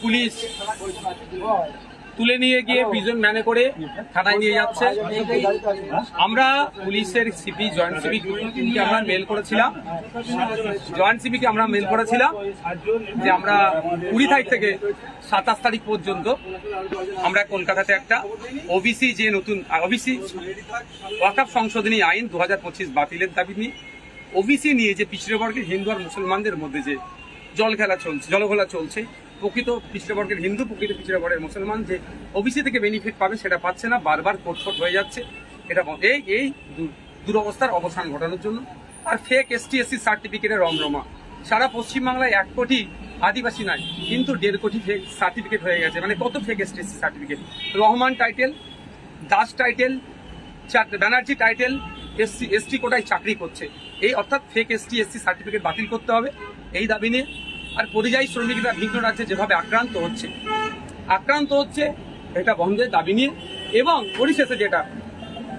Police তুলে নিয়ে গিয়ে প্রিজন ম্যানে করে থানায় নিয়ে যাচ্ছে। আমরা পুলিশের সিপি জয়েন্ট সিপিকে আমরা মেল করেছিলাম যে আমরা 20 তারিখ থেকে 27 তারিখ পর্যন্ত আমরা কলকাতাতে একটা ওবিসি যে নতুন ওবিসি ওয়াকফ সংশোধনী আইন 2025 বাতিলের দাবি নিয়ে, ওবিসি নিয়ে যে পিছড়ে বর্গের হিন্দু আর মুসলমানদের মধ্যে যে জলঘোলা চলছে, প্রকৃত পিছড়ে বর্গের হিন্দু, প্রকৃত পিছড়ে বর্গের মুসলমান যে ওবিসি থেকে বেনিফিট পাবে সেটা পাচ্ছে না, বারবার কোটফট হয়ে যাচ্ছে। এটা এই দুরবস্থার অবসান ঘটানোর জন্য। আর ফেক ST/SC সার্টিফিকেটের রমরমা সারা পশ্চিমবাংলায় 1 কোটি আদিবাসী নাই, কিন্তু 1.5 কোটি ফেক সার্টিফিকেট হয়ে গেছে। মানে কত fake ST/SC certificate, Rahman title, Das title, Banerjee title, ST কোটায় চাকরি করছে। এই অর্থাৎ ফেক ST/SC সার্টিফিকেট বাতিল করতে হবে এই দাবি নিয়ে। আর পরিযায়ী শ্রমিকরা ভিন্ন রাজ্যে যেভাবে আক্রান্ত হচ্ছে এটা বন্ধের দাবি নিয়ে। এবং পরিশেষে যেটা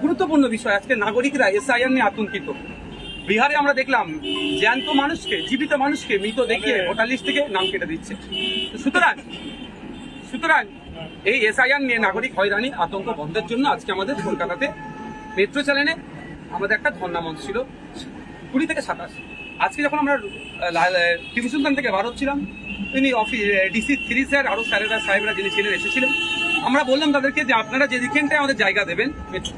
গুরুত্বপূর্ণ বিষয়, আজকে নাগরিকরা SIR নিয়ে আতঙ্কিত। বিহারে আমরা দেখলাম জ্যান্ত মানুষকে, জীবিত মানুষকে মৃত দেখিয়ে ভোটার লিস্ট থেকে নাম কেটে দিচ্ছে। সুতরাং এই SIR নিয়ে নাগরিক হয়রানি আতঙ্ক বন্ধের জন্য আজকে আমাদের কলকাতাতে মেট্রো চ্যানেলে আমাদের একটা ধর্ণা মঞ্চ ছিল 20 থেকে 27। আজকে যখন আমরা টিপু সুলতান থেকে বার হচ্ছিলাম, তিনি DC 3 স্যার আরো সাহেবরা যিনি ছিলেন এসেছিলেন। আমরা বললাম তাদেরকে যে আপনারা যে যেখানটায় আমাদের জায়গা দেবেন মেট্রো,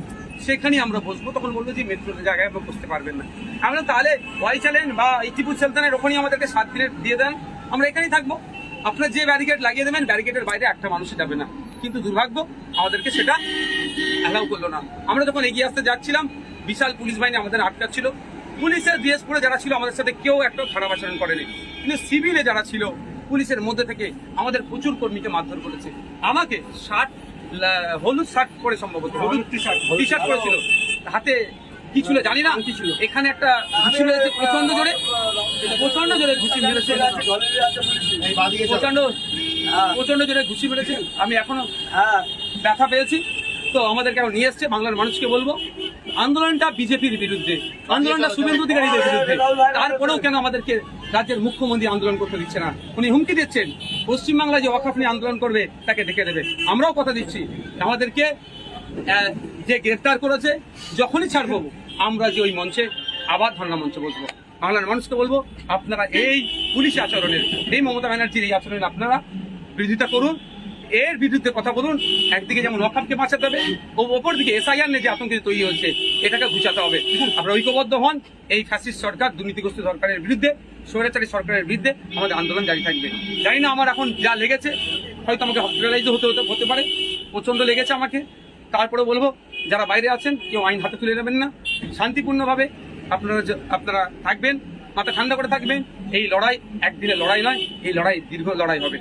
সেখানেই আমরা বসবো। তখন বলবো যে মেট্রোর জায়গায় আমরা বসতে পারবেন না। আমরা তাহলে ওয়াই চ্যালেন বা টিপু সুলতানের ওখানেই আমাদেরকে 7 দিনের দিয়ে দেন, আমরা এখানেই থাকবো। আপনার যে ব্যারিকেড লাগিয়ে দেবেন, ব্যারিকেডের বাইরে একটা মানুষই যাবে না। কিন্তু দুর্ভাগ্য আমাদেরকে সেটা অ্যালাউ করলো না। আমরা যখন এগিয়ে আসতে যাচ্ছিলাম, বিশাল পুলিশ বাহিনী আমাদের আটকাচ্ছিল। পুলিশের ড্রেস পরে যারা ছিল আমাদের সাথে কেউ একটা খারাপ আচরণ করেনি, কিন্তু সিভিলে যারা ছিল পুলিশের মধ্যে থেকে আমাদের প্রচুর কর্মীকে মারধর করেছে। আমাকে হলুদ শার্ট পরে, সম্ভবত হলুদ টি শার্ট পরেছিল, হাতে কি ছিল জানি না, এখানে একটা ঘুষি মেরেছে, প্রচন্ড জোরে ঘুষি মেরেছে, প্রচন্ড জোরে ঘুষি মেরেছে। আমি এখনো ব্যথা পেয়েছি। তো আমাদেরকে নিয়ে এসছে। বাংলার মানুষকে বলবো, আন্দোলনটা বিজেপির বিরুদ্ধে, আন্দোলনটা শুভেন্দু অধিকারীদের বিরুদ্ধে। তারপরেও কেন আমাদেরকে রাজ্যের মুখ্যমন্ত্রী আন্দোলন করতে দিচ্ছে না? উনি হুমকি দিচ্ছেন পশ্চিমবাংলায় যে ওয়াকফ নিয়ে আন্দোলন করবে তাকে দেখে দেবে। আমরাও কথা দিচ্ছি আমাদেরকে যে গ্রেফতার করেছে যখনই ছাড়বো আমরা যে ওই মঞ্চে আবার ধর্ণা মঞ্চে বসবো। বাংলার মানুষকে বলবো, আপনারা এই পুলিশ আচরণের, এই মমতা ব্যানার্জির এই আচরণের আপনারা বিরোধিতা করুন, এর বিরুদ্ধে কথা বলুন। একদিকে যেমন ওয়াকফকে বাঁচাতে হবে, অপর দিকে SIR নিয়ে যে আতঙ্কিত তৈরি হচ্ছে এটাকে ঘুচাতে হবে। আপনারা ঐক্যবদ্ধ হন। এই ফ্যাসিস্ট সরকার, দুর্নীতিগ্রস্ত সরকারের বিরুদ্ধে, স্বৈরাচারী সরকারের বিরুদ্ধে আমাদের আন্দোলন জারি থাকবে। জানি না আমার এখন যা লেগেছে, হয়তো আমাকে হসপিটালাইজ হতে পারে, প্রচন্ড লেগেছে আমাকে। তারপরে বলবো, যারা বাইরে আছেন কেউ আইন হাতে তুলে নেবেন না, শান্তিপূর্ণভাবে আপনারা থাকবেন, মাথা ঠান্ডা করে থাকবেন। এই লড়াই একদিনের লড়াই নয়, এই লড়াই দীর্ঘ লড়াই হবে।